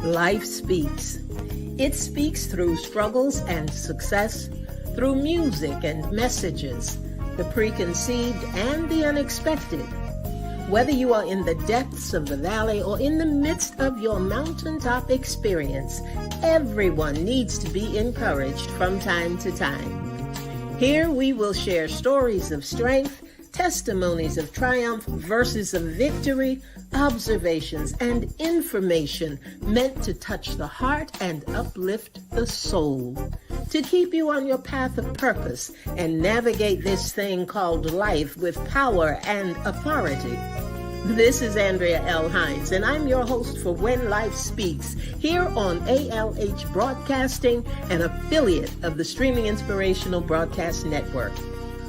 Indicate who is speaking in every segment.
Speaker 1: Life speaks. It speaks through struggles and success, through music and messages, the preconceived and the unexpected. Whether you are in the depths of the valley or in the midst of your mountaintop experience, everyone needs to be encouraged from time to time. Here we will share stories of strength, testimonies of triumph, verses of victory, observations, and information meant to touch the heart and uplift the soul, to keep you on your path of purpose and navigate this thing called life with power and authority. This is Andrea L. Hines, and I'm your host for When Life Speaks, here on ALH Broadcasting, an affiliate of the Streaming Inspirational Broadcast Network.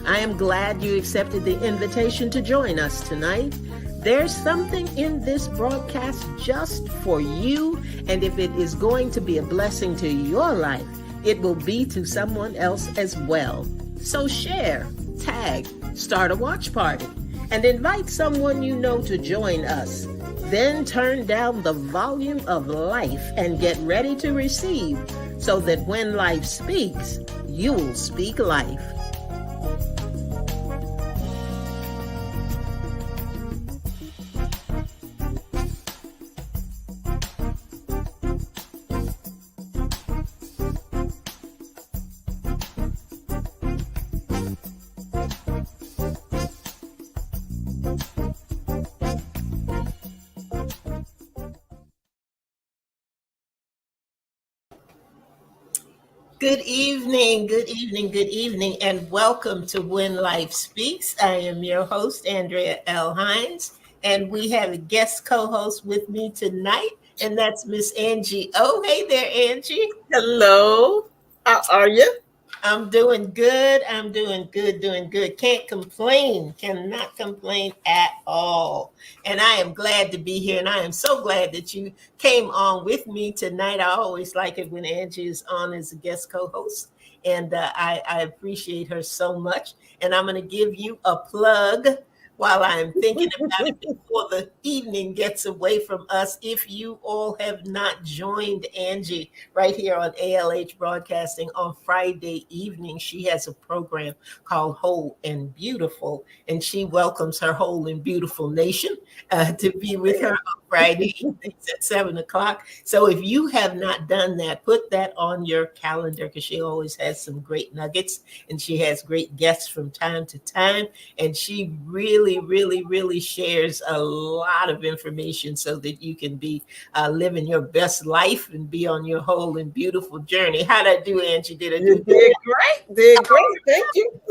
Speaker 1: I am glad you accepted the invitation to join us tonight. There's something in this broadcast just for you, and if it is going to be a blessing to your life, it will be to someone else as well. So share, tag, start a watch party, and invite someone you know to join us. Then turn down the volume of life and get ready to receive, so that when life speaks, you'll speak life. Good evening, and welcome to When Life Speaks. I am your host, Andrea L. Hines, and we have a guest co-host with me tonight, and that's Miss Angie. Oh, hey there, Angie.
Speaker 2: Hello. How are you?
Speaker 1: I'm doing good. Doing good. Can't complain. Cannot complain at all. And I am glad to be here. And I am so glad that you came on with me tonight. I always like it when Angie is on as a guest co-host. And I appreciate her so much. And I'm going to give you a plug while I'm thinking about it before the evening gets away from us. If you all have not joined Angie right here on ALH Broadcasting on Friday evening, she has a program called Whole and Beautiful, and she welcomes her whole and beautiful nation to be with her on Friday evenings at 7 o'clock. So if you have not done that, put that on your calendar, because she always has some great nuggets, and she has great guests from time to time, and she really shares a lot of information so that you can be living your best life and be on your whole and beautiful journey. How'd I do, Angie? Did I do
Speaker 2: Did great. Thank you.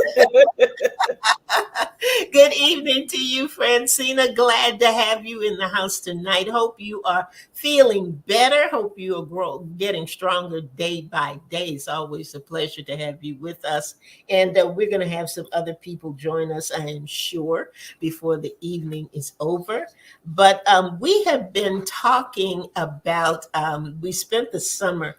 Speaker 1: Good evening to you, Francina. Glad to have you in the house tonight. Hope you are feeling better. Hope you are getting stronger day by day. It's always a pleasure to have you with us. And we're going to have some other people join us, I am sure, before the evening is over. But we have been talking about, we spent the summer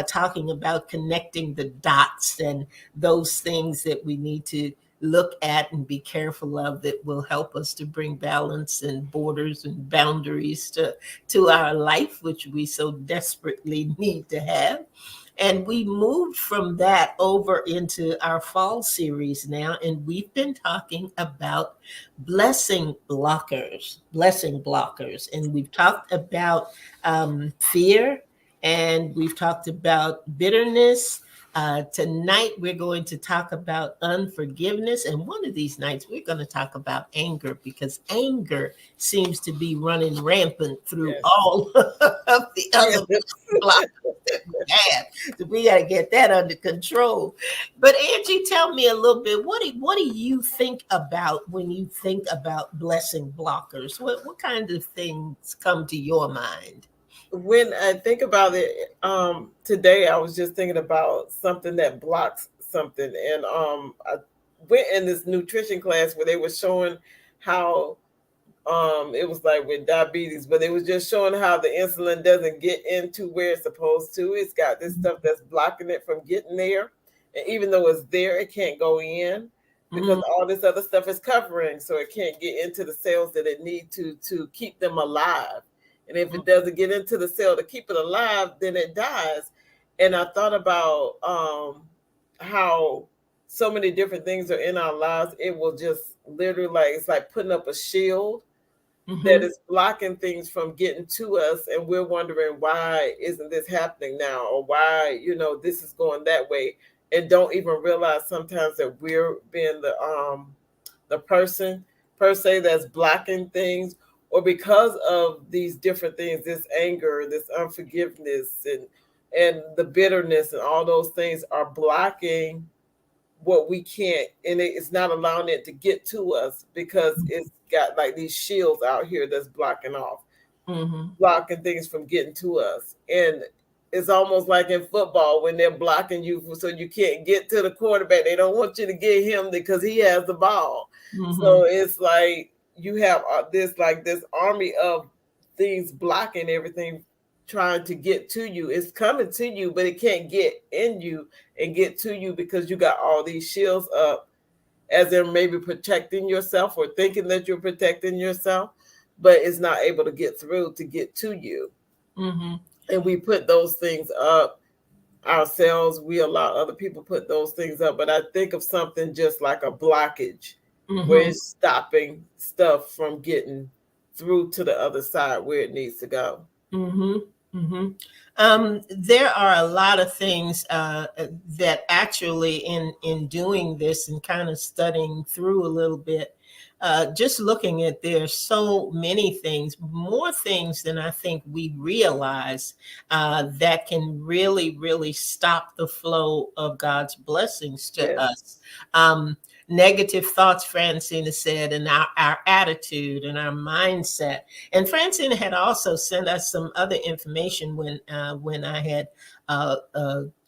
Speaker 1: talking about connecting the dots and those things that we need to look at and be careful of that will help us to bring balance and borders and boundaries to our life, which we so desperately need to have. And we moved from that over into our fall series now, and we've been talking about blessing blockers. And we've talked about fear, and we've talked about bitterness. Tonight, we're going to talk about unforgiveness. And one of these nights, we're going to talk about anger, because anger seems to be running rampant through all of the other blockers that we have. So we got to get that under control. But Angie, tell me a little bit, what do you think about when you think about blessing blockers? What kind of things come to your mind?
Speaker 2: When I think about it, today I was just thinking about something that blocks something. And I went in this nutrition class where they were showing how it was like with diabetes, but it was just showing how the insulin doesn't get into where it's supposed to. It's got this stuff that's blocking it from getting there. And even though it's there, it can't go in because all this other stuff is covering. So it can't get into the cells that it needs to keep them alive. And if it doesn't get into the cell to keep it alive, then it dies. And I thought about how so many different things are in our lives. It will just literally, like, it's like putting up a shield that
Speaker 1: Mm-hmm.
Speaker 2: is blocking things from getting to us, and we're wondering, why isn't this happening now, or why, this is going that way, and don't even realize sometimes that we're being the person per se that's blocking things, or because of these different things, this anger, this unforgiveness, and the bitterness, and all those things are blocking what we can't, and it's not allowing it to get to us, because it's got like these shields out here that's
Speaker 1: Mm-hmm.
Speaker 2: blocking things from getting to us. And it's almost like in football when they're blocking you so you can't get to the quarterback. They don't want you to get him because he has the ball.
Speaker 1: Mm-hmm.
Speaker 2: So it's like you have this army of things blocking everything, trying to get to you. It's coming to you, but it can't get in you and get to you because you got all these shields up, as in maybe protecting yourself or thinking that you're protecting yourself, but it's not able to get through to get to you.
Speaker 1: Mm-hmm.
Speaker 2: And we put those things up ourselves. We allow other people put those things up. But I think of something just like a blockage where
Speaker 1: Mm-hmm.
Speaker 2: it's stopping stuff from getting through to the other side where it needs to go.
Speaker 1: Mm-hmm. Mm-hmm. There are a lot of things that actually, in doing this and kind of studying through a little bit, just looking at, there's so many things, more things than I think we realize, that can really, really stop the flow of God's blessings to
Speaker 2: Yes.
Speaker 1: us. Negative thoughts, Francina said, and our attitude and our mindset. And Francina had also sent us some other information when I had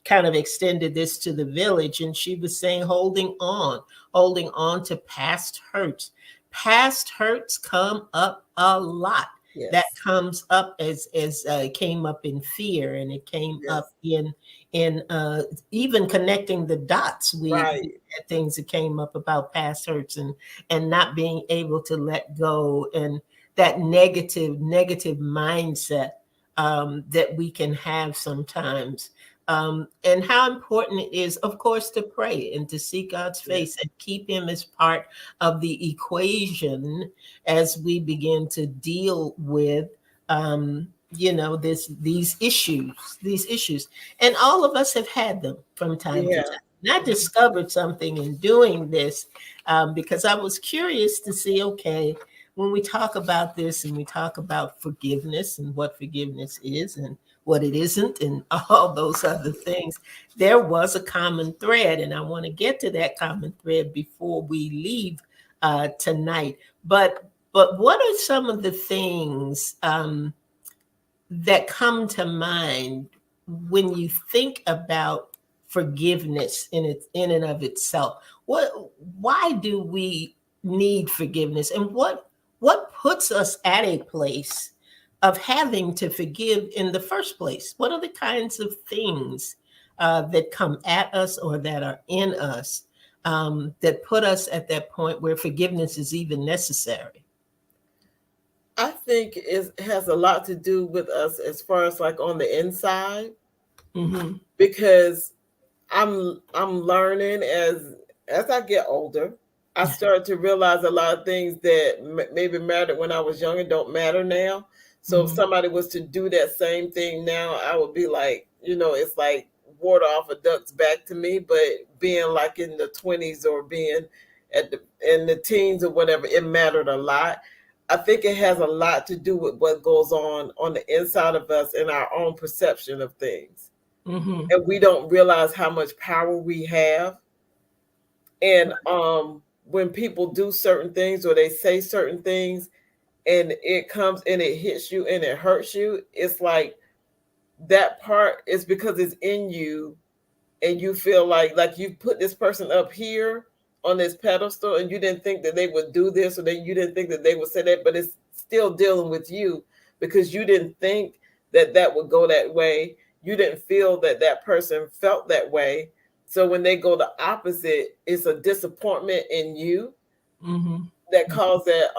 Speaker 1: kind of extended this to the village, and she was saying holding on to past hurts. Past hurts come up a lot. That
Speaker 2: Yes.
Speaker 1: comes up as came up in fear, and it came
Speaker 2: Yes.
Speaker 1: up in even connecting the dots. We
Speaker 2: Right.
Speaker 1: had things that came up about past hurts and not being able to let go, and that negative mindset that we can have sometimes, and how important it is, of course, to pray and to seek God's
Speaker 2: Yes.
Speaker 1: face and keep him as part of the equation as we begin to deal with these issues. And all of us have had them from time to
Speaker 2: Yeah.
Speaker 1: time. And I discovered something in doing this, because I was curious to see, okay, when we talk about this and we talk about forgiveness and what forgiveness is and what it isn't and all those other things, there was a common thread. And I want to get to that common thread before we leave tonight. But what are some of the things that come to mind when you think about forgiveness in and of itself? Why do we need forgiveness, and what puts us at a place of having to forgive in the first place? What are the kinds of things that come at us or that are in us, that put us at that point where forgiveness is even necessary?
Speaker 2: I think it has a lot to do with us as far as like on the inside,
Speaker 1: Mm-hmm.
Speaker 2: because I'm learning as I get older. I start to realize a lot of things that maybe mattered when I was younger don't matter now. So if
Speaker 1: Mm-hmm.
Speaker 2: somebody was to do that same thing now, I would be like, it's like water off a duck's back to me. But being like in the 20s or being in the teens or whatever, it mattered a lot. I think it has a lot to do with what goes on the inside of us and our own perception of things,
Speaker 1: Mm-hmm.
Speaker 2: and we don't realize how much power we have. And when people do certain things or they say certain things and it comes and it hits you and it hurts you, it's like that part is because it's in you, and you feel like you put this person up here on this pedestal, and you didn't think that they would do this, or that you didn't think that they would say that, but it's still dealing with you because you didn't think that that would go that way. You didn't feel that that person felt that way. So when they go the opposite, it's a disappointment in you
Speaker 1: Mm-hmm.
Speaker 2: that caused that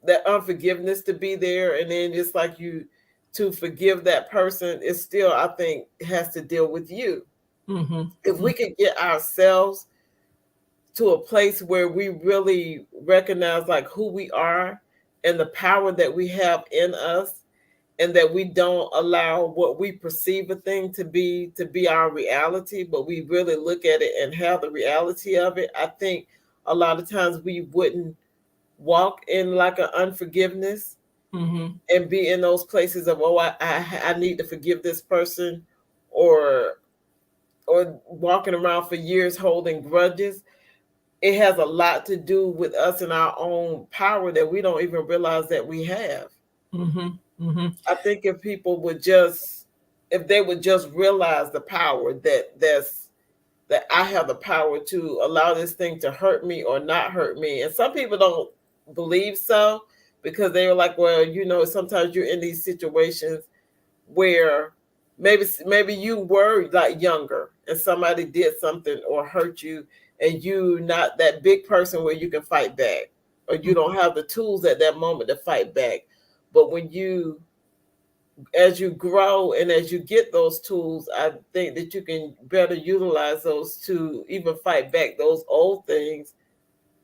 Speaker 2: that unforgiveness to be there, and then it's like you to forgive that person, it still, I think, has to deal with you. If we can get ourselves to a place where we really recognize like who we are and the power that we have in us, and that we don't allow what we perceive a thing to be our reality, but we really look at it and have the reality of it, I think a lot of times we wouldn't walk in like an unforgiveness and be in those places of, oh, I need to forgive this person, or walking around for years holding grudges. It has a lot to do with us and our own power that we don't even realize that we have. I think if people would just, if they would just realize the power that I have the power to allow this thing to hurt me or not hurt me. And some people don't believe so, because they were like, well, sometimes you're in these situations where maybe you were like younger and somebody did something or hurt you, and you not that big person where you can fight back, or you don't have the tools at that moment to fight back. But when you, as you grow and as you get those tools, I think that you can better utilize those to even fight back those old things,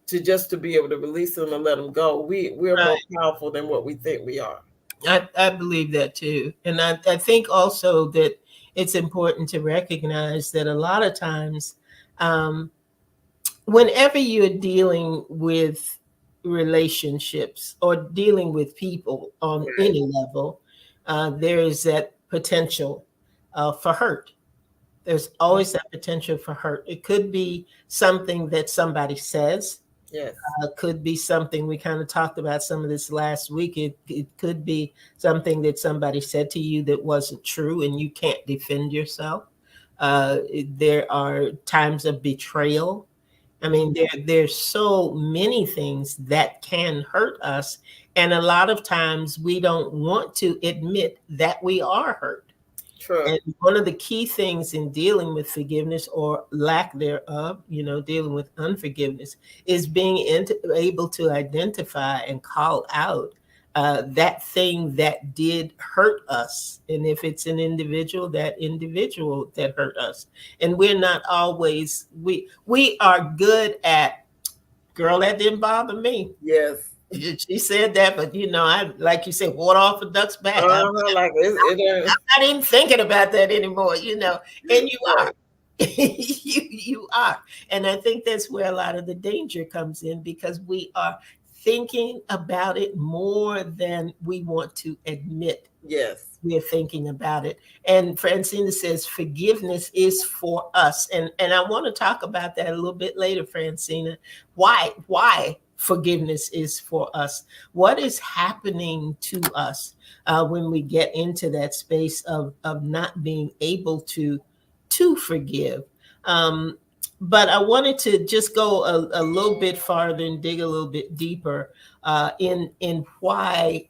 Speaker 2: to just to be able to release them and let them go. We're more
Speaker 1: Right.
Speaker 2: powerful than what we think we are.
Speaker 1: I believe that too. And I think also that it's important to recognize that a lot of times, um, whenever you're dealing with relationships or dealing with people on
Speaker 2: Right.
Speaker 1: any level, there is that potential for hurt. There's always that potential for hurt. It could be something that somebody says,
Speaker 2: Yes.
Speaker 1: could be something, we kind of talked about some of this last week. It could be something that somebody said to you that wasn't true and you can't defend yourself. There are times of betrayal. I mean, there's so many things that can hurt us. And a lot of times we don't want to admit that we are hurt.
Speaker 2: True.
Speaker 1: And one of the key things in dealing with forgiveness or lack thereof, dealing with unforgiveness, is being able to identify and call out that thing that did hurt us. And if it's an individual, that individual that hurt us. And we're not always, we are good at, girl, that didn't bother me.
Speaker 2: Yes.
Speaker 1: She said that, but I, like you said, water off a duck's back.
Speaker 2: Like it.
Speaker 1: I'm not even thinking about that anymore, and you are.
Speaker 2: Right.
Speaker 1: You are. And I think that's where a lot of the danger comes in, because we are thinking about it more than we want to admit
Speaker 2: Yes.
Speaker 1: we're thinking about it. And Francina says forgiveness is for us. And I want to talk about that a little bit later, Francina. Why forgiveness is for us? What is happening to us when we get into that space of not being able to forgive? But I wanted to just go a little bit farther and dig a little bit deeper in why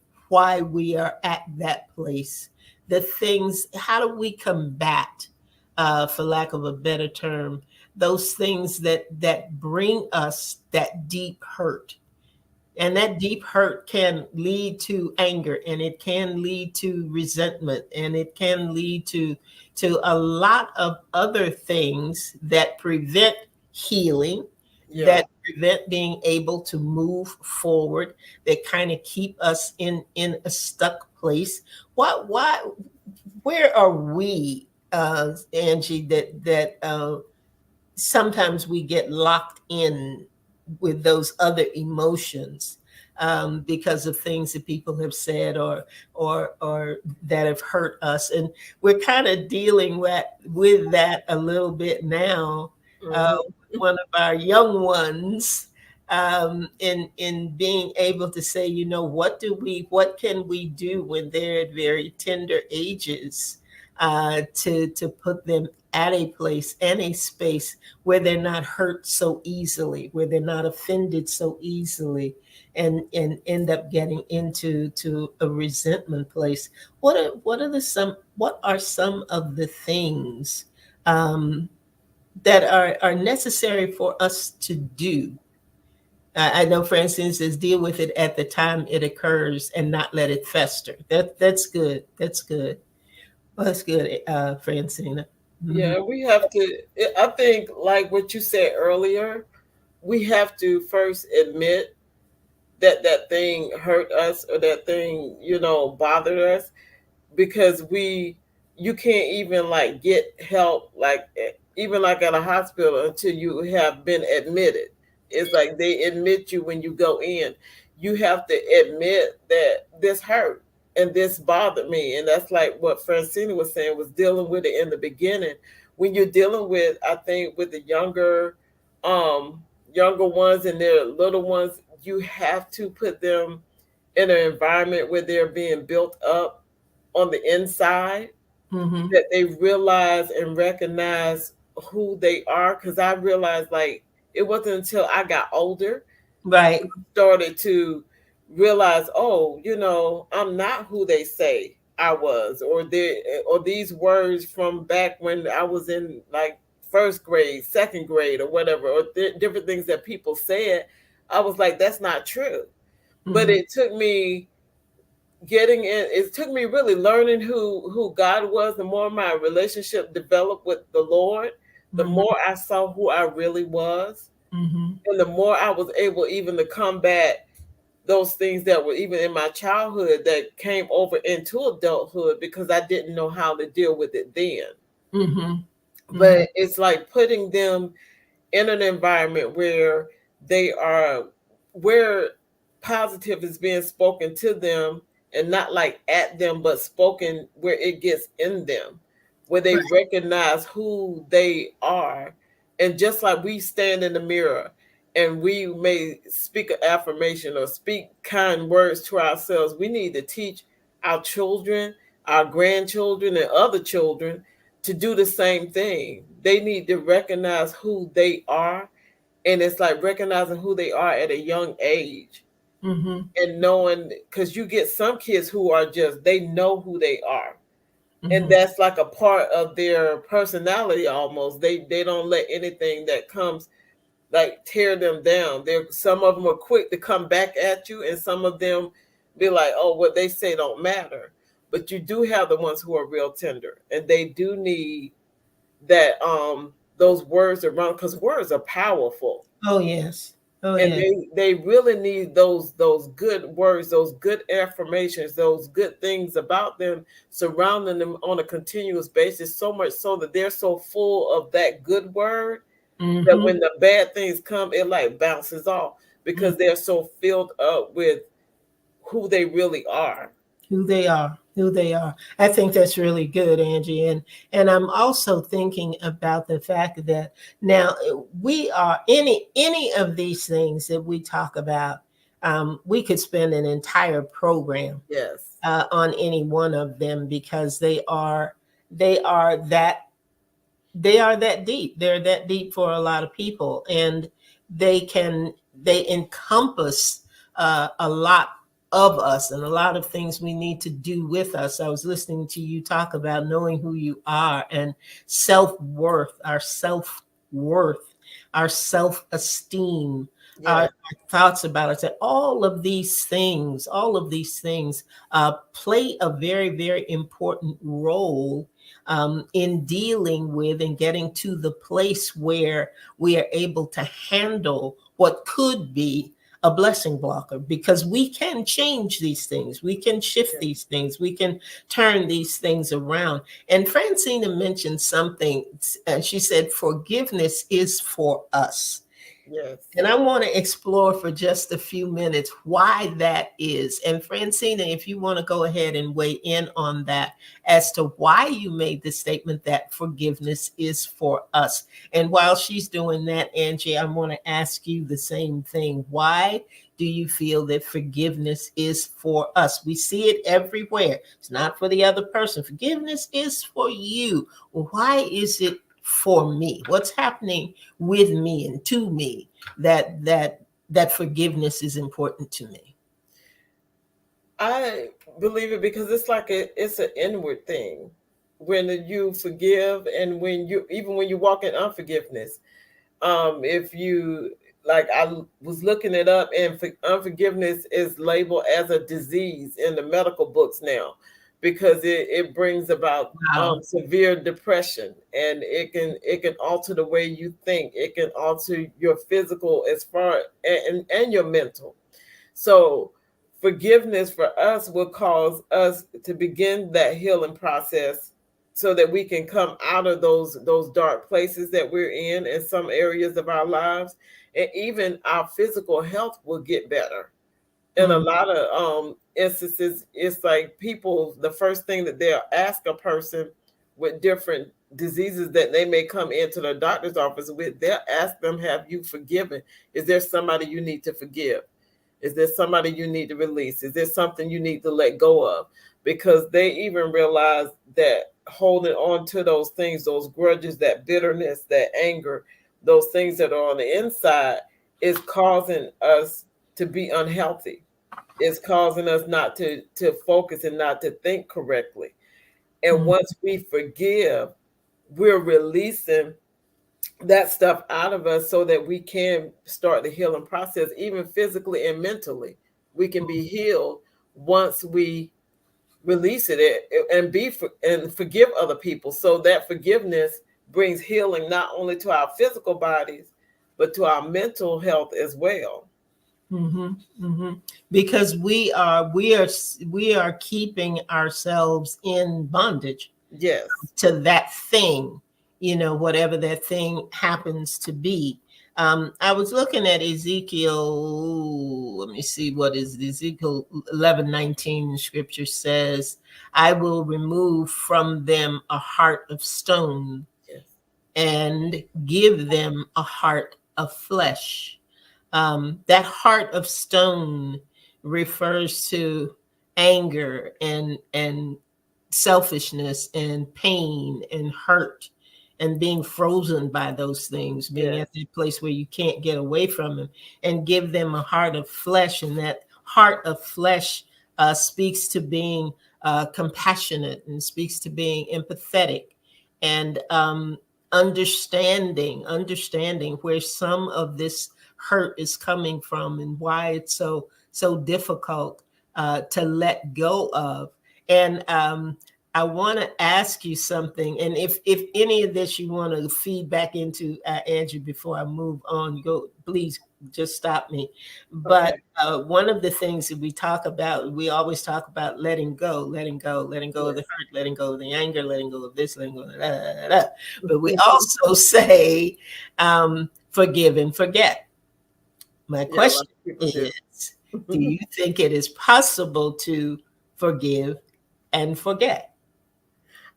Speaker 1: we are at that place. The things, how do we combat, for lack of a better term, those things that bring us that deep hurt? And that deep hurt can lead to anger, and it can lead to resentment, and it can lead to a lot of other things that prevent healing,
Speaker 2: Yeah.
Speaker 1: that prevent being able to move forward, that kind of keep us in a stuck place. Why where are we, Angie, that sometimes we get locked in with those other emotions, because of things that people have said, or that have hurt us, and we're kind of dealing with that a little bit now.
Speaker 2: Hmm.
Speaker 1: One of our young ones, in being able to say, what can we do when they're at very tender ages, to put them at a place and a space where they're not hurt so easily, where they're not offended so easily, and end up getting to a resentment place. What are some of the things, that are necessary for us to do, I know Francine says deal with it at the time it occurs and not let it fester. That's good. That's good. Well, that's good, Francina. Hmm.
Speaker 2: Yeah, we have to. I think, like what you said earlier, we have to first admit that that thing hurt us or that thing, bothered us, because you can't even like get help, like even like at a hospital, until you have been admitted. It's like they admit you when you go in. You have to admit that this hurt and this bothered me, and that's like what Francine was saying, was dealing with it in the beginning. When you're dealing with, I think, with the um younger ones and their little ones, you have to put them in an environment where they're being built up on the inside,
Speaker 1: Hmm.
Speaker 2: that they realize and recognize who they are. Because I realized, like, it wasn't until I got older
Speaker 1: Right.
Speaker 2: started to realize, oh, I'm not who they say I was, or these words from back when I was in like first grade, second grade, or whatever, or different things that people said. I was like, that's not true. But
Speaker 1: Hmm.
Speaker 2: it took me really learning who God was. The more my relationship developed with the Lord, the
Speaker 1: Hmm.
Speaker 2: more I saw who I really was,
Speaker 1: Hmm.
Speaker 2: and the more I was able even to combat those things that were even in my childhood that came over into adulthood, because I didn't know how to deal with it then.
Speaker 1: Hmm. Hmm.
Speaker 2: But it's like putting them in an environment where they are, where positive is being spoken to them, and not like at them, but spoken where it gets in them, where they
Speaker 1: Right.
Speaker 2: recognize who they are. And just like we stand in the mirror and we may speak an affirmation or speak kind words to ourselves, we need to teach our children, our grandchildren, and other children to do the same thing. They need to recognize who they are. And it's like recognizing who they are at a young age,
Speaker 1: Hmm.
Speaker 2: and knowing, because you get some kids who are just, they know who they are. And
Speaker 1: Hmm.
Speaker 2: that's like a part of their personality almost. They don't let anything that comes like tear them down. Some of them are quick to come back at you, and some of them be like, oh, what they say don't matter. But you do have the ones who are real tender, and they do need that those words around, because words are powerful,
Speaker 1: Oh yes. Oh
Speaker 2: and
Speaker 1: yes.
Speaker 2: they really need those good words, those good affirmations, those good things about them, surrounding them on a continuous basis, so much so that they're so full of that good word that
Speaker 1: Hmm.
Speaker 2: when the bad things come, it like bounces off, because they're so filled up with who they really are.
Speaker 1: Who they are, who they are. I think that's really good, Angie. And I'm also thinking about the fact that now we are any of these things that we talk about. We could spend an entire program
Speaker 2: Yes.
Speaker 1: on any one of them, because they are that they are that deep. They're that deep for a lot of people, and they encompass a lot of us and a lot of things we need to do with us. I was listening to you talk about knowing who you are and self-worth, worth, our self-esteem,
Speaker 2: Yes.
Speaker 1: our thoughts about it. So all of these things play a very, very important role in dealing with and getting to the place where we are able to handle what could be a blessing blocker, because we can change these things, we can shift
Speaker 2: Yes.
Speaker 1: these things, we can turn these things around. And Francina mentioned something, she said forgiveness is for us.
Speaker 2: Yes.
Speaker 1: And I want to explore for just a few minutes why that is. And Francina, if you want to go ahead and weigh in on that as to why you made the statement that forgiveness is for us. And while she's doing that, Angie, I want to ask you the same thing. Why do you feel that forgiveness is for us? We see it everywhere. It's not for the other person. Forgiveness is for you. Why is it for me? What's happening with me and to me that forgiveness is important to me?
Speaker 2: I believe it because it's like it's an inward thing. When you forgive, and when you, even when you walk in unforgiveness, if you like I was looking it up, and unforgiveness is labeled as a disease in the medical books now, because it brings about
Speaker 1: Wow.
Speaker 2: severe depression, and it can alter the way you think. It can alter your physical as far and your mental. So forgiveness for us will cause us to begin that healing process, so that we can come out of those dark places that we're in some areas of our lives, and even our physical health will get better. In a
Speaker 1: Mm,
Speaker 2: lot of instances, it's like people, the first thing that they'll ask a person with different diseases that they may come into the doctor's office with, they'll ask them, have you forgiven? Is there somebody you need to forgive? Is there somebody you need to release? Is there something you need to let go of? Because they even realize that holding on to those things, those grudges, that bitterness, that anger, those things that are on the inside, is causing us to be unhealthy. It's causing us not to focus and not to think correctly. And
Speaker 1: mm,
Speaker 2: once we forgive, we're releasing that stuff out of us, so that we can start the healing process, even physically and mentally. We can be healed once we release it, and and forgive other people. So that forgiveness brings healing not only to our physical bodies, but to our mental health as well.
Speaker 1: mm-hmm, mm-hmm. Because we are keeping ourselves in bondage
Speaker 2: Yes.
Speaker 1: to that thing, whatever that thing happens to be. I was looking at Ezekiel. Let me see, what is it? Ezekiel 11:19. Scripture says, I will remove from them a heart of stone
Speaker 2: Yes.
Speaker 1: and give them a heart of flesh. That heart of stone refers to anger and selfishness and pain and hurt and being frozen by those things, being
Speaker 2: Yes.
Speaker 1: at the place where you can't get away from them, and give them a heart of flesh. And that heart of flesh speaks to being compassionate, and speaks to being empathetic, and understanding where some of this hurt is coming from, and why it's so difficult to let go of. And I want to ask you something, and if any of this you want to feed back into, Andrew, before I move on, go, please just stop me. But
Speaker 2: Okay.
Speaker 1: one of the things that we always talk about letting go of the
Speaker 2: Yes.
Speaker 1: hurt, letting go of the anger, letting go of this, letting go of that. But we also say forgive and forget. My
Speaker 2: Yeah, a lot
Speaker 1: question
Speaker 2: of people do.
Speaker 1: is, do you think it is possible to forgive and forget?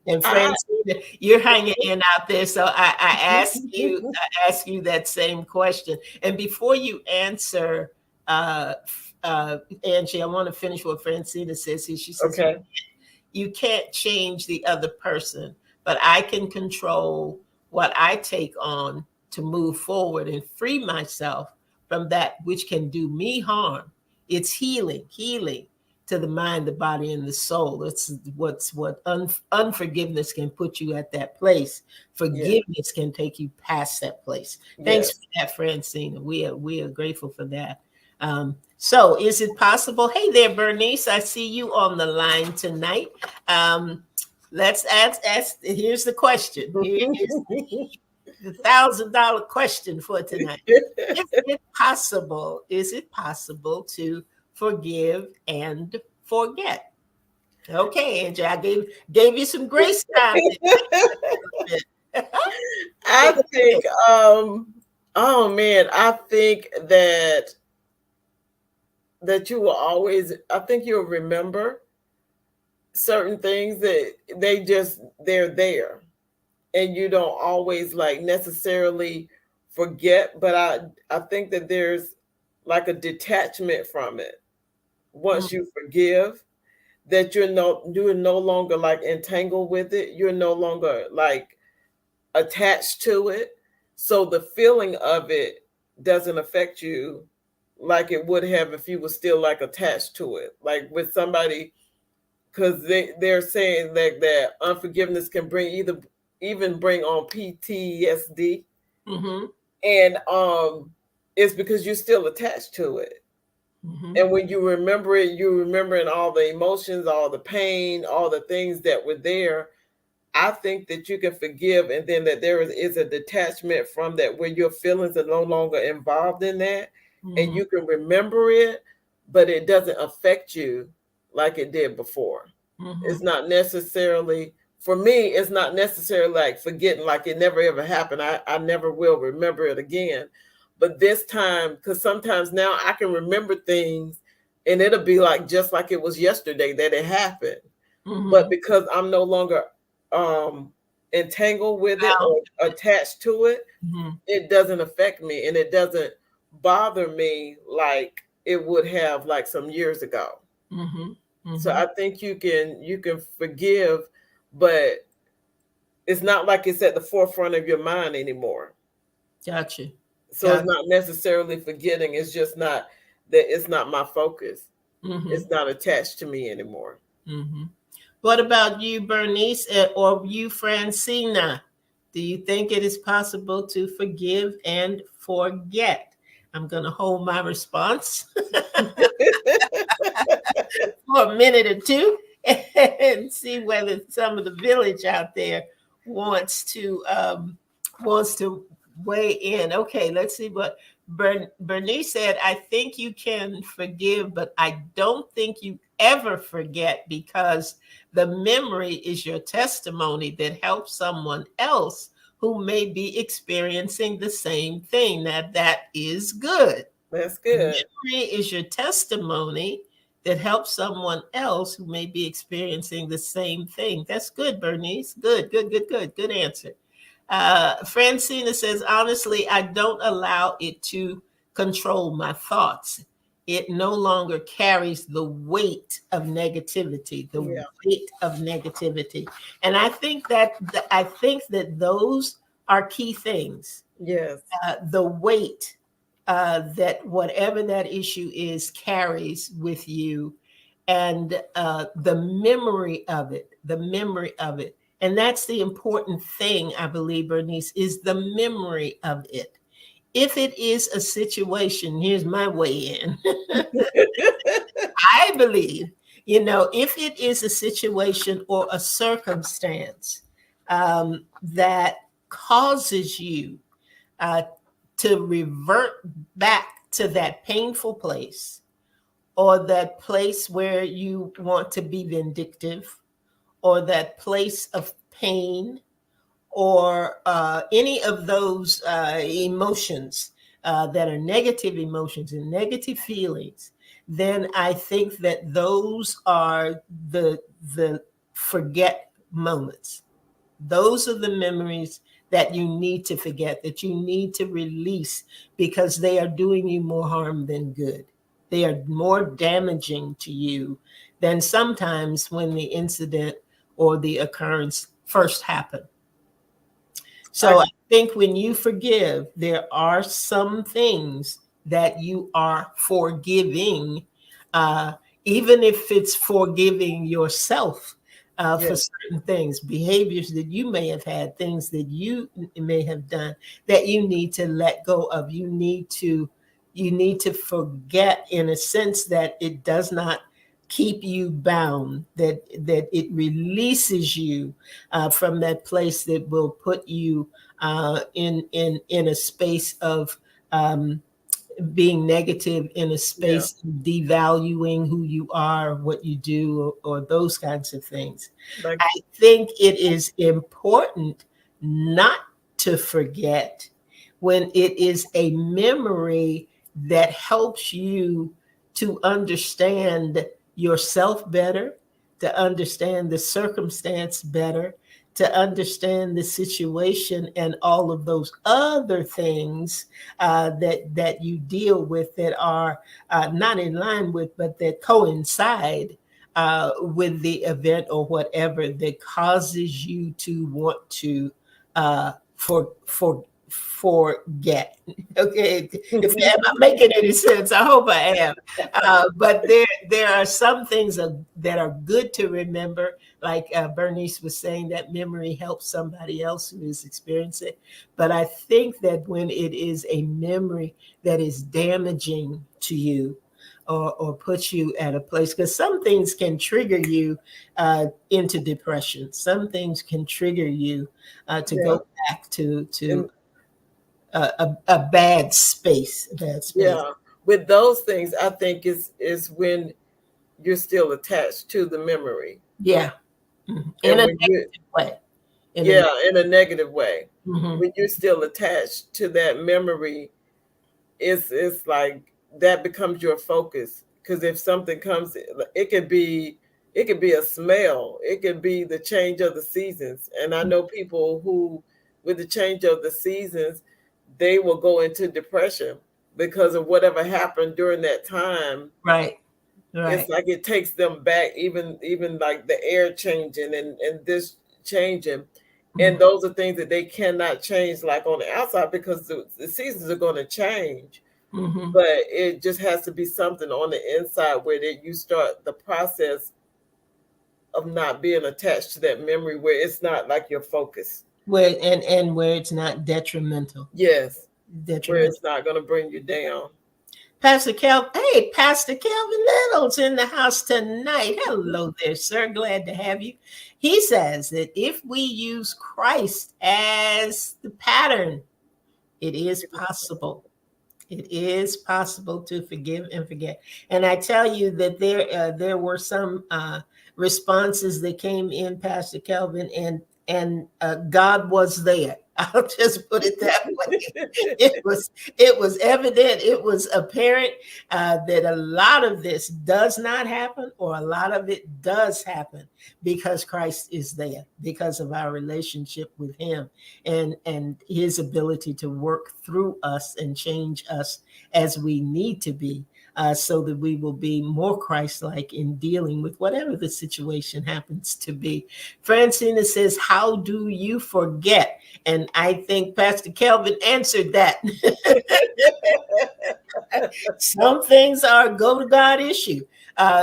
Speaker 1: And
Speaker 2: I
Speaker 1: Francine, you're hanging in out there, so I ask you that same question. And before you answer, uh, Angie, I want to finish what Francina says here. She says,
Speaker 2: okay.
Speaker 1: you can't change the other person, but I can control what I take on to move forward and free myself from that which can do me harm. It's healing to the mind, the body, and the soul. It's unforgiveness can put you at that place.
Speaker 2: Yes.
Speaker 1: Forgiveness can take you past that place. Thanks for
Speaker 2: Yes.
Speaker 1: that, Francine. We are grateful for that. So, is it possible? Hey there, Bernice. I see you on the line tonight. Um, let's ask. Here's the question. Here is the $1,000 question for tonight. Is it possible? Is it possible to forgive and forget? Okay, Angie, I gave you some grace time to think a little bit.
Speaker 2: I
Speaker 1: Take it away.
Speaker 2: think, oh man, I think that you will always, I think you'll remember certain things that they're there, and you don't always like necessarily forget, but I think that there's like a detachment from it once
Speaker 1: Mm,
Speaker 2: you forgive, that you're no longer like entangled with it, you're no longer like attached to it. So the feeling of it doesn't affect you like it would have if you were still like attached to it. Like with somebody, because they're saying that unforgiveness can even bring on PTSD.
Speaker 1: mhm,
Speaker 2: And it's because you're still attached to it.
Speaker 1: Mm-hmm.
Speaker 2: And when you remember it, you're remembering all the emotions, all the pain, all the things that were there. I think that you can forgive, and then that there is a detachment from that where your feelings are no longer involved in that, and
Speaker 1: Mm-hmm.
Speaker 2: you can remember it, but it doesn't affect you like it did before.
Speaker 1: Mm-hmm.
Speaker 2: It's not necessarily, for me, it's not necessarily like forgetting like it never ever happened. I never will remember it again. But this time, because sometimes now I can remember things and it'll be like just like it was yesterday that it happened. But
Speaker 1: Mm-hmm.
Speaker 2: because I'm no longer um entangled with it or attached to it,
Speaker 1: Mm-hmm.
Speaker 2: it doesn't affect me and it doesn't bother me like it would have like some years ago.
Speaker 1: Mm-hmm.
Speaker 2: So
Speaker 1: Mm-hmm.
Speaker 2: I think you can forgive, but it's not like it's at the forefront of your mind anymore.
Speaker 1: Gotcha.
Speaker 2: So it's
Speaker 1: Gotcha.
Speaker 2: not necessarily forgetting. It's just not that it's not my focus.
Speaker 1: Mm-hmm.
Speaker 2: It's not attached to me anymore.
Speaker 1: Mm-hmm. What about you, Bernice, or you, Francina? Do you think it is possible to forgive and forget? I'm going to hold my response for a minute or two and see whether some of the village out there wants to wants to weigh in. Okay, let's see what Bernice said. I think you can forgive, but I don't think you ever forget because the memory is your testimony that helps someone else who may be experiencing the same thing. Now, that is good.
Speaker 2: That's
Speaker 1: The
Speaker 2: good.
Speaker 1: memory is your testimony that helps someone else who may be experiencing the same thing. That's good, Bernice. Good, good, good, good. Good answer. Francina says, honestly, I don't allow it to control my thoughts. It no longer carries the weight of negativity, the
Speaker 2: Yeah.
Speaker 1: weight of negativity. And I think that those are key things.
Speaker 2: Yes.
Speaker 1: The weight that whatever that issue is carries with you, and the memory of it. And that's the important thing, I believe, Bernice, is the memory of it. If it is a situation, here's my way in. I believe, if it is a situation or a circumstance that causes you uh, to revert back to that painful place or that place where you want to be vindictive or that place of pain or any of those emotions that are negative emotions and negative feelings, then I think that those are the forget moments. Those are the memories that you need to forget, that you need to release, because they are doing you more harm than good. They are more damaging to you than sometimes when the incident or the occurrence first happened.
Speaker 2: I
Speaker 1: So I think when you forgive, there are some things that you are forgiving, uh, even if it's forgiving yourself for
Speaker 2: yes.
Speaker 1: certain things, behaviors that you may have had, things that you may have done that you need to let go of. You need to forget, in a sense that it does not keep you bound, that it releases you from that place that will put you in a space of um, being negative, in a
Speaker 2: Yeah.
Speaker 1: space of devaluing who you are, what you do, or those kinds of things.
Speaker 2: Like,
Speaker 1: I think it is important not to forget when it is a memory that helps you to understand yourself better, to understand the circumstance better, to understand the situation and all of those other things that you deal with that are not in line with, but that coincide with the event or whatever that causes you to want to forget. Okay, if am I making any sense? I hope I am. But there are some things that are good to remember. Like Bernice was saying, that memory helps somebody else who is experiencing it. But I think that when it is a memory that is damaging to you, or puts you at a place, because some things can trigger you into depression. Some things can trigger you to
Speaker 2: Yeah.
Speaker 1: go back to
Speaker 2: And
Speaker 1: a bad space, a bad space.
Speaker 2: yeah, with those things, I think is when you're still attached to the memory,
Speaker 1: Yeah. Mhm. In
Speaker 2: and
Speaker 1: a
Speaker 2: when you
Speaker 1: negative way. In a
Speaker 2: yeah, in a negative way,
Speaker 1: mhm.
Speaker 2: when you're still attached to that memory, it's like that becomes your focus. Because if something comes, it could be a smell, it could be the change of the seasons. And I know people who, with the change of the seasons, they will go into depression because of whatever happened during that time.
Speaker 1: Right.
Speaker 2: It's
Speaker 1: Right.
Speaker 2: like it takes them back, even like the air changing and this changing. And
Speaker 1: Mhm.
Speaker 2: those are things that they cannot change like on the outside, because the seasons are going to change.
Speaker 1: Mhm.
Speaker 2: But it just has to be something on the inside where that you start the process of not being attached to that memory, where it's not like your focus.
Speaker 1: Where and where it's not detrimental.
Speaker 2: Yes, where
Speaker 1: Detrimental.
Speaker 2: it's not going to bring you down.
Speaker 1: Pastor Calvin Little's in the house tonight. Hello there, sir. Glad to have you. He says that if we use Christ as the pattern, it is possible. It is possible to forgive and forget. And I tell you that there were some responses that came in, Pastor Kelvin, and God was there. I'll just put it that way. It was evident. It was apparent that a lot of this does not happen, or a lot of it does happen because Christ is there, because of our relationship with Him, and His ability to work through us and change us as we need to be, so that we will be more Christ-like in dealing with whatever the situation happens to be. Francina says, "How do you forget?" And I think Pastor Kelvin answered that. Some things are a go to God issue.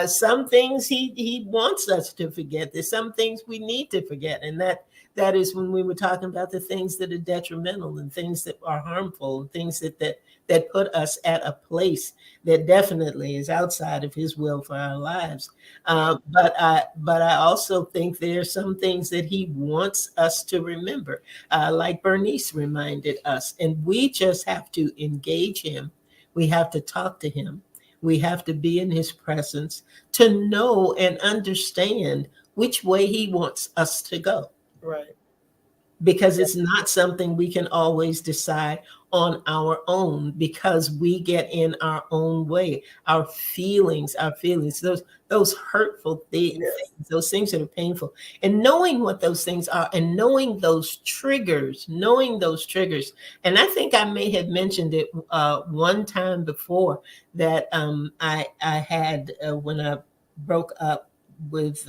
Speaker 1: Some things he wants us to forget. There's some things we need to forget, and that is when we were talking about the things that are detrimental and things that are harmful, and things that put us at a place that definitely is outside of His will for our lives. But I also think there are some things that He wants us to remember, like Bernice reminded us, and we just have to engage Him. We have to talk to Him. We have to be in His presence to know and understand which way He wants us to go,
Speaker 2: Right.
Speaker 1: because it's not something we can always decide on our own, because we get in our own way. Our feelings, those hurtful
Speaker 2: Yes.
Speaker 1: things, those things that are painful, and knowing what those things are, and knowing those triggers. And I think I may have mentioned it one time before, that I had when I broke up with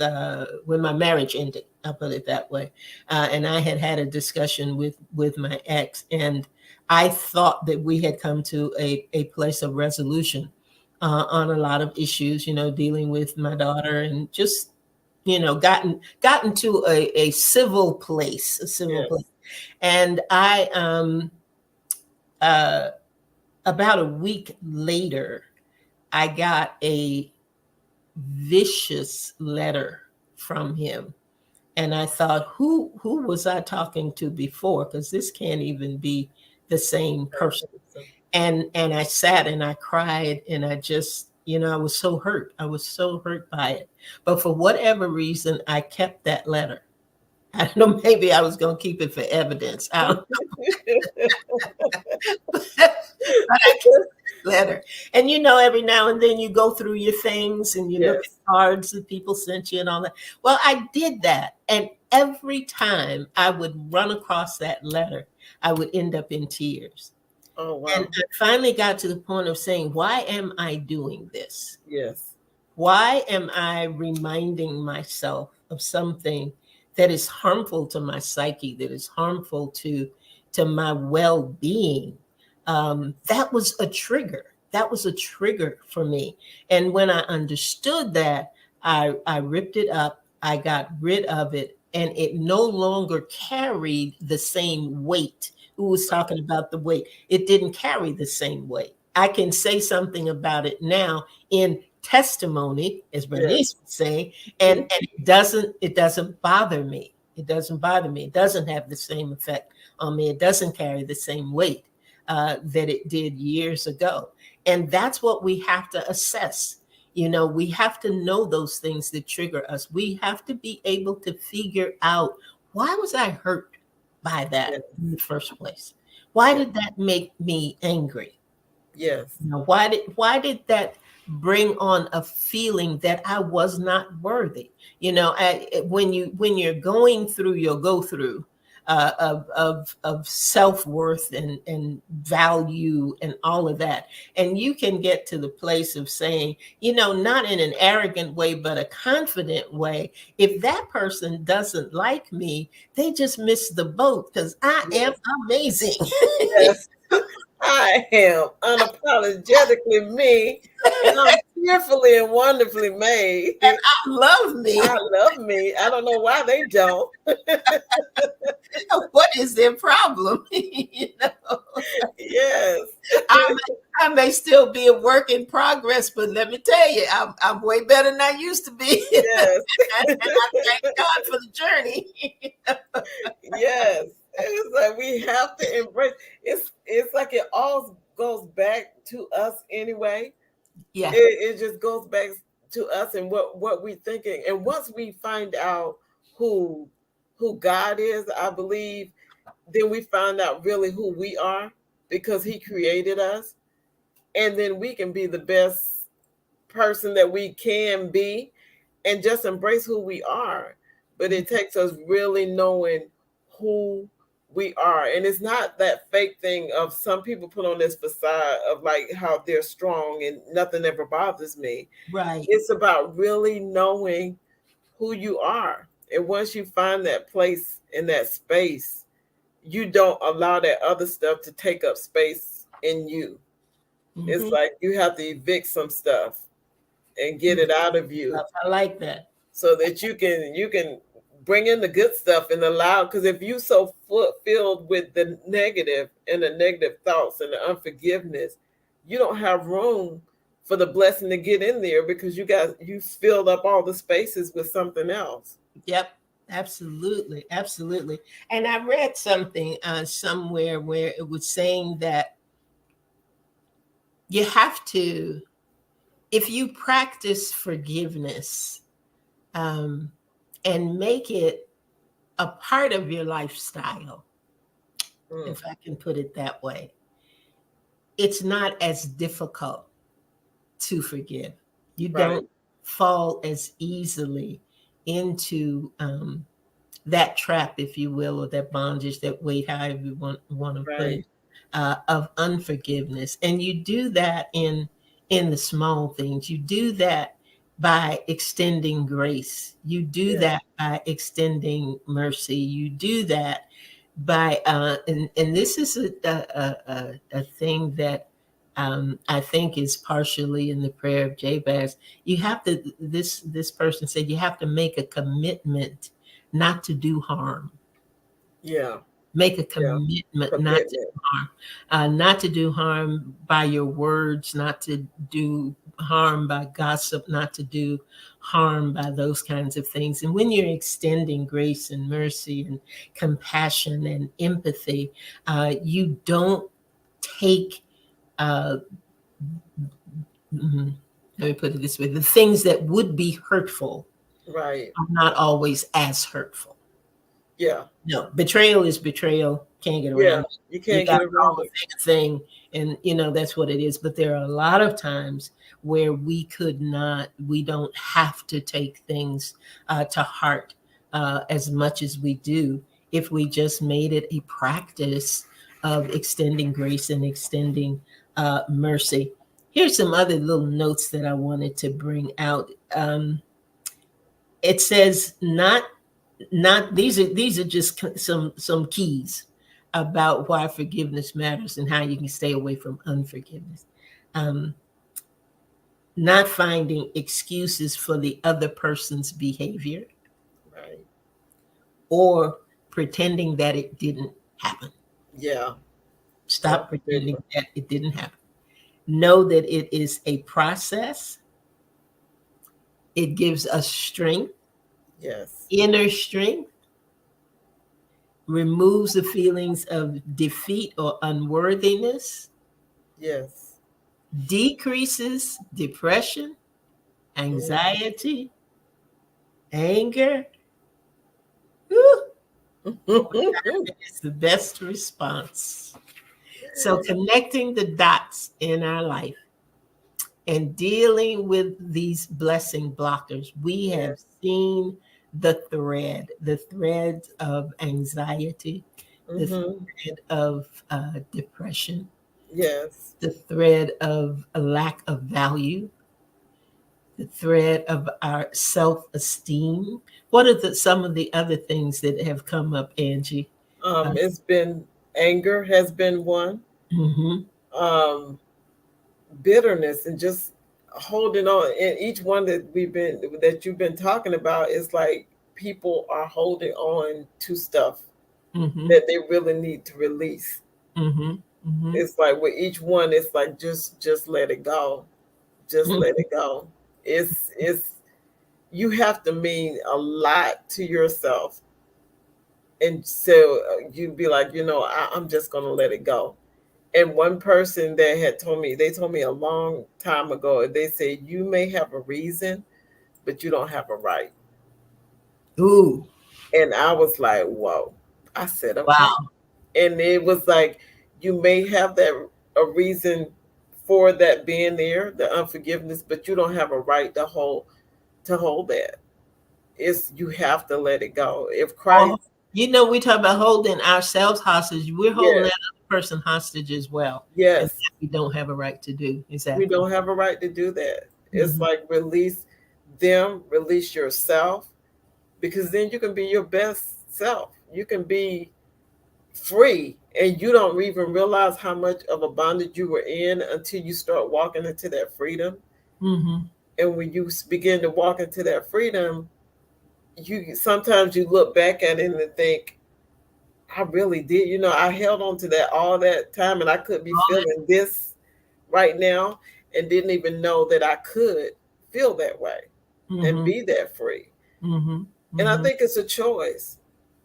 Speaker 1: when my marriage ended. I'll put it that way. And I had had a discussion with my ex, and I thought that we had come to a place of resolution on a lot of issues, dealing with my daughter, and just gotten to a civil place,
Speaker 2: Yes.
Speaker 1: and I uh, about a week later, I got a vicious letter from him. And I thought, who was I talking to before? Because this can't even be the same person. And I sat and I cried, and I just, I was so hurt. I was so hurt by it. But for whatever reason, I kept that letter. I don't know, maybe I was going to keep it for evidence. I don't know. But I kept that letter. And every now and then you go through your things and you look at
Speaker 2: Yes.
Speaker 1: cards that people sent you and all that. Well, I did that. And every time I would run across that letter, I would end up in tears.
Speaker 2: Oh
Speaker 1: And
Speaker 2: wow.
Speaker 1: I finally got to the point of saying, why am I doing this?
Speaker 2: Yes.
Speaker 1: Why am I reminding myself of something that is harmful to my psyche, that is harmful to to my well-being, that was a trigger. That was a trigger for me. And when I understood that, I ripped it up. I got rid of it, and it no longer carried the same weight. Who was talking about the weight? It didn't carry the same weight. I can say something about it now in testimony, as Bernice
Speaker 2: Yes.
Speaker 1: was saying, and it doesn't bother me. It doesn't bother me. It doesn't have the same effect on me. It doesn't carry the same weight that it did years ago. And that's what we have to assess. We have to know those things that trigger us. We have to be able to figure out, why was I hurt by that
Speaker 2: Yes.
Speaker 1: in the first place? Why
Speaker 2: Yes.
Speaker 1: did that make me angry?
Speaker 2: Yes.
Speaker 1: Why did that bring on a feeling that I was not worthy? When you're going through your go through of self-worth and value and all of that, and you can get to the place of saying, not in an arrogant way but a confident way, if that person doesn't like me, they just missed the boat, because I am
Speaker 2: Yes.
Speaker 1: amazing.
Speaker 2: Yes. I am unapologetically me, and I'm fearfully and wonderfully made.
Speaker 1: I love me.
Speaker 2: I love me. I don't know why they don't.
Speaker 1: What is their problem?
Speaker 2: Yes.
Speaker 1: I may still be a work in progress, but let me tell you, I'm way better than I used to be.
Speaker 2: Yes.
Speaker 1: And I thank God for the journey.
Speaker 2: Yes. It's like we have to embrace. It's like it all goes back to us anyway.
Speaker 1: Yeah.
Speaker 2: It just goes back to us and what we thinking. And once we find out who God is, I believe, then we find out really who we are, because He created us, and then we can be the best person that we can be, and just embrace who we are. But it takes us really knowing who we are. And it's not that fake thing of some people put on this facade of like how they're strong and nothing ever bothers me.
Speaker 1: Right.
Speaker 2: It's about really knowing who you are. And once you find that place in that space, you don't allow that other stuff to take up space in you. It's
Speaker 1: Mm-hmm.
Speaker 2: like you have to evict some stuff and get it out of you,
Speaker 1: I like that.
Speaker 2: so that you can bring in the good stuff and allow. Because if you so filled with the negative and the negative thoughts and the unforgiveness, you don't have room for the blessing to get in there, because you filled up all the spaces with something else.
Speaker 1: Yep. Absolutely. Absolutely. And I read something somewhere where it was saying that you have to, if you practice forgiveness, um, and make it a part of your lifestyle,
Speaker 2: Mm,
Speaker 1: if I can put it that way, it's not as difficult to forgive. You
Speaker 2: right.
Speaker 1: don't fall as easily into that trap, if you will, or that bondage, that weight, however you want to put
Speaker 2: Right.
Speaker 1: it, of unforgiveness. And you do that in the small things. You do that by extending grace. You do
Speaker 2: Yeah.
Speaker 1: that by extending mercy. You do that by and this is a thing that I think is partially in the prayer of Jabez. You have to, this person said, you have to make a commitment not to do harm.
Speaker 2: Yeah.
Speaker 1: Make a
Speaker 2: Yeah.
Speaker 1: commitment not to
Speaker 2: Commitment.
Speaker 1: do harm, not to do harm by your words, not to do harm by gossip, not to do harm by those kinds of things. And when you're extending grace and mercy and compassion and empathy, you don't take, uh, let me put it this way, the things that would be hurtful
Speaker 2: Right.
Speaker 1: are not always as hurtful.
Speaker 2: Yeah.
Speaker 1: No, betrayal is betrayal. Can't get
Speaker 2: Yeah.
Speaker 1: around it.
Speaker 2: You
Speaker 1: You
Speaker 2: can't
Speaker 1: got
Speaker 2: get
Speaker 1: to
Speaker 2: around
Speaker 1: call a
Speaker 2: it.
Speaker 1: thing a thing, and that's what it is. But there are a lot of times where we don't have to take things to heart as much as we do if we just made it a practice of extending grace and extending mercy. Here's some other little notes that I wanted to bring out. It says not these are just some keys. about why forgiveness matters and how you can stay away from unforgiveness. Um, Not finding excuses for the other person's behavior
Speaker 2: Right.
Speaker 1: or pretending that it didn't happen.
Speaker 2: Yeah. That's
Speaker 1: Stop
Speaker 2: a big
Speaker 1: pretending
Speaker 2: one.
Speaker 1: that it didn't happen. Know that it is a process. It gives us strength,
Speaker 2: Yes.
Speaker 1: inner strength, removes the feelings of defeat or unworthiness,
Speaker 2: Yes.
Speaker 1: decreases depression,
Speaker 2: Mhm.
Speaker 1: anxiety, anger. Whew, it's the best response. So, connecting the dots in our life and dealing with these blessing blockers, we
Speaker 2: Yeah.
Speaker 1: have seen the thread of anxiety, the
Speaker 2: Hmm.
Speaker 1: thread of depression,
Speaker 2: Yes.
Speaker 1: the thread of a lack of value, the thread of our self esteem. What are some of the other things that have come up, Angie?
Speaker 2: It's been anger has been one.
Speaker 1: Mm-hmm,
Speaker 2: Um, Bitterness and just holding on. And each one that you've been talking about is like people are holding on to stuff
Speaker 1: mm-hmm,
Speaker 2: that they really need to release.
Speaker 1: mm-hmm, mm-hmm,
Speaker 2: It's like with each one, it's like just let it go. Just let it go. It's you have to mean a lot to yourself. And so you'd be like, I'm just gonna let it go. And one person that had they told me a long time ago, they said, you may have a reason, but you don't have a right.
Speaker 1: ooh,
Speaker 2: And I was like, whoa. I said, okay.
Speaker 1: wow.
Speaker 2: And it was like, you may have that a reason for that being there, the unforgiveness, but you don't have a right to hold that. It's you have to let it go. If Christ,
Speaker 1: Or, we talk about holding ourselves hostage. We're holding
Speaker 2: yes,
Speaker 1: that other person hostage as well. And
Speaker 2: yes,
Speaker 1: that we don't have a right to do.
Speaker 2: we
Speaker 1: Exactly.
Speaker 2: don't have a right to do that. It's
Speaker 1: Mm-hmm.
Speaker 2: like release them, release yourself, because then you can be your best self. You can be free, and you don't even realize how much of a bondage you were in until you start walking into that freedom.
Speaker 1: Mm-hmm.
Speaker 2: And when you begin to walk into that freedom, you sometimes you look back at it and think, I really did. I held on to that all that time, and I could be
Speaker 1: All that.
Speaker 2: feeling this right now and didn't even know that I could feel that way and
Speaker 1: Mm-hmm.
Speaker 2: be that free.
Speaker 1: Mm-hmm.
Speaker 2: And I
Speaker 1: Mm-hmm.
Speaker 2: think it's a choice.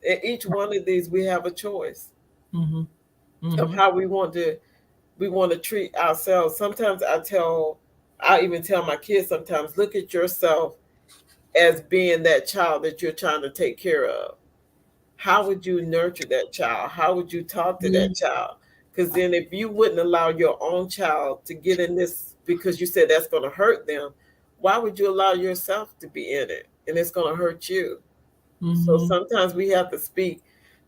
Speaker 2: In each one of these, we have a choice
Speaker 1: Mm-hmm.
Speaker 2: of
Speaker 1: Mm-hmm.
Speaker 2: how we want to treat ourselves. Sometimes I even tell my kids sometimes, look at yourself as being that child that you're trying to take care of. How would you nurture that child? How would you talk to that child? Because then if you wouldn't allow your own child to get in this because you said that's going to hurt them, why would you allow yourself to be in it and it's going to hurt you? So
Speaker 1: Mm-hmm.
Speaker 2: sometimes we have to speak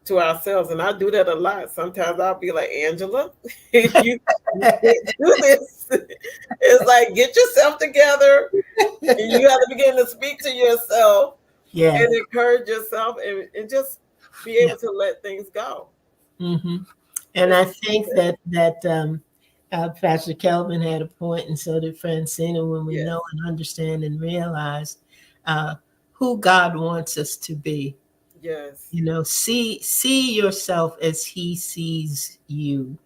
Speaker 2: to ourselves, and I do that a lot. Sometimes I'll be like, Angela, you can't do this. It's like get yourself together, and you have to begin to speak to yourself
Speaker 1: Yeah.
Speaker 2: and encourage yourself, and just be
Speaker 1: Yeah.
Speaker 2: able to let things go.
Speaker 1: Mm-hmm. And
Speaker 2: It's
Speaker 1: I think that Pastor Kelvin had a point, and so did Francina. When we
Speaker 2: yes,
Speaker 1: know and understand and realize uh, who God wants us to be,
Speaker 2: yes,
Speaker 1: see yourself as He sees you.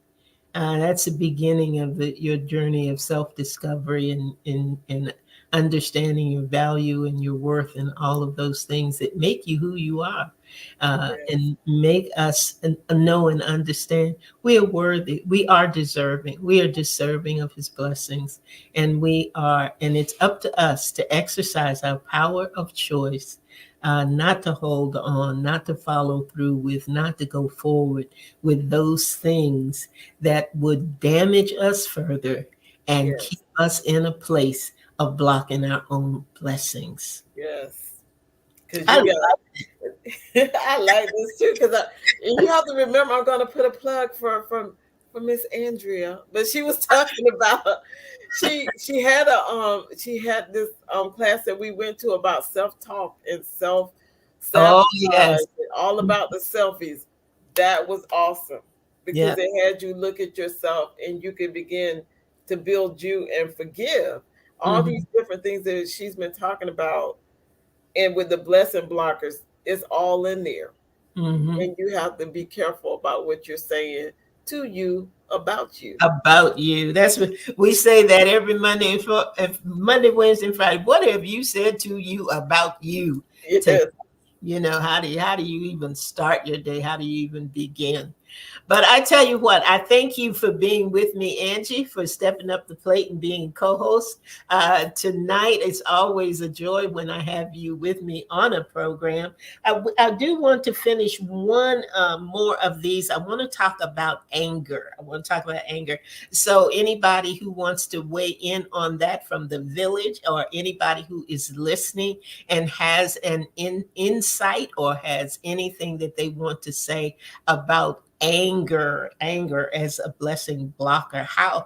Speaker 1: That's the beginning of your journey of self discovery and understanding your value and your worth and all of those things that make you who you are,
Speaker 2: yes,
Speaker 1: and make us know and understand we are worthy, we are deserving, we are deserving of His blessings, and it's up to us to exercise our power of choice. Not to hold on, not to follow through with, not to go forward with those things that would damage us further and keep
Speaker 2: yes,
Speaker 1: us in a place of blocking our own blessings.
Speaker 2: yes. Because
Speaker 1: I
Speaker 2: you
Speaker 1: love
Speaker 2: got I like this too because and you have to remember I'm going to put a plug for Miss Andrea, but she was talking about she had this class that we went to about self talk and self
Speaker 1: Oh
Speaker 2: sabotage,
Speaker 1: yes.
Speaker 2: and all about the selfies. That was awesome. because
Speaker 1: Yeah.
Speaker 2: it had you look at yourself and you could begin to build you and forgive. All
Speaker 1: Hmm.
Speaker 2: these different things that she's been talking about, and with the blessing blockers, it's all in there.
Speaker 1: Hmm.
Speaker 2: And you have to be careful about what you're saying to you about you.
Speaker 1: About you. That's what we say that every Monday, Monday, Wednesday, and Friday. What have you said to you about you today?
Speaker 2: Yes.
Speaker 1: How do you even start your day? How do you even begin? But I tell you what, I thank you for being with me, Angie, for stepping up the plate and being co-host. Tonight, it's always a joy when I have you with me on a program. I do want to finish one more of these. I want to talk about anger. I want to talk about anger. So anybody who wants to weigh in on that from the village, or anybody who is listening and has an insight or has anything that they want to say about anger as a blessing blocker. How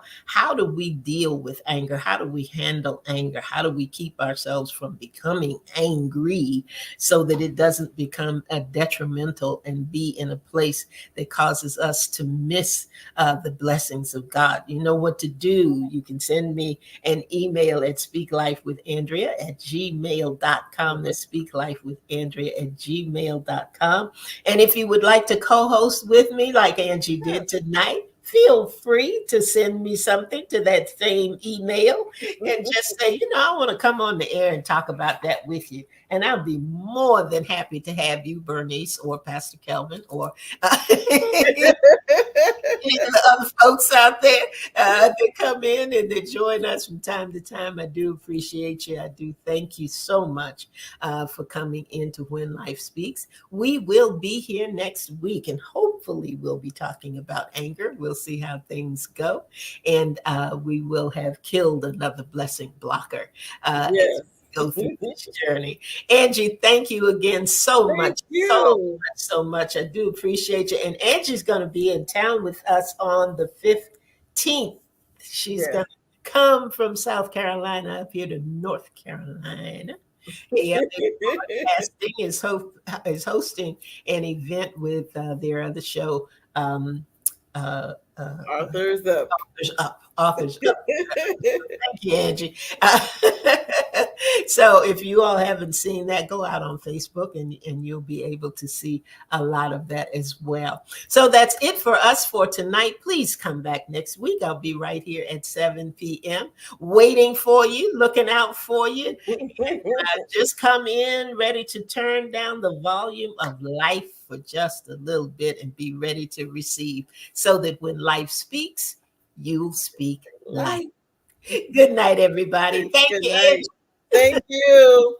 Speaker 1: do we deal with anger? How do we handle anger? How do we keep ourselves from becoming angry so that it doesn't become a detrimental and be in a place that causes us to miss the blessings of God? You know what to do. You can send me an email at speaklifewithandrea@gmail.com. That's speaklifewithandrea@gmail.com. And if you would like to co-host with me, like Angie did tonight, feel free to send me something to that same email and just say, I want to come on the air and talk about that with you. And I'll be more than happy to have you, Bernice, or Pastor Kelvin, or the other folks out there that come in and that join us from time to time. I do appreciate you. I do thank you so much for coming into When Life Speaks. We will be here next week, and hopefully we'll be talking about anger. We'll see how things go, and we will have killed another blessing blocker as
Speaker 2: Yes.
Speaker 1: we go through this journey. Angie, thank you again so
Speaker 2: Thank
Speaker 1: much, so
Speaker 2: you.
Speaker 1: much, so much. I do appreciate you. And Angie's going to be in town with us on the 15th. She's
Speaker 2: Yes.
Speaker 1: going to come from South Carolina up here to North Carolina. Yeah, they're broadcasting is hosting an event with their other show, um, uh, uh,
Speaker 2: Arthur's up.
Speaker 1: Authors Up. Thank you, Angie. So if you all haven't seen that, go out on Facebook and you'll be able to see a lot of that as well. So that's it for us for tonight. Please come back next week. I'll be right here at 7 p.m. waiting for you, looking out for you. Just come in ready to turn down the volume of life for just a little bit and be ready to receive so that when life speaks, you'll speak life.
Speaker 2: Light.
Speaker 1: Good night, everybody. Thank
Speaker 2: Good
Speaker 1: you,
Speaker 2: night.
Speaker 1: Angie.
Speaker 2: Thank you.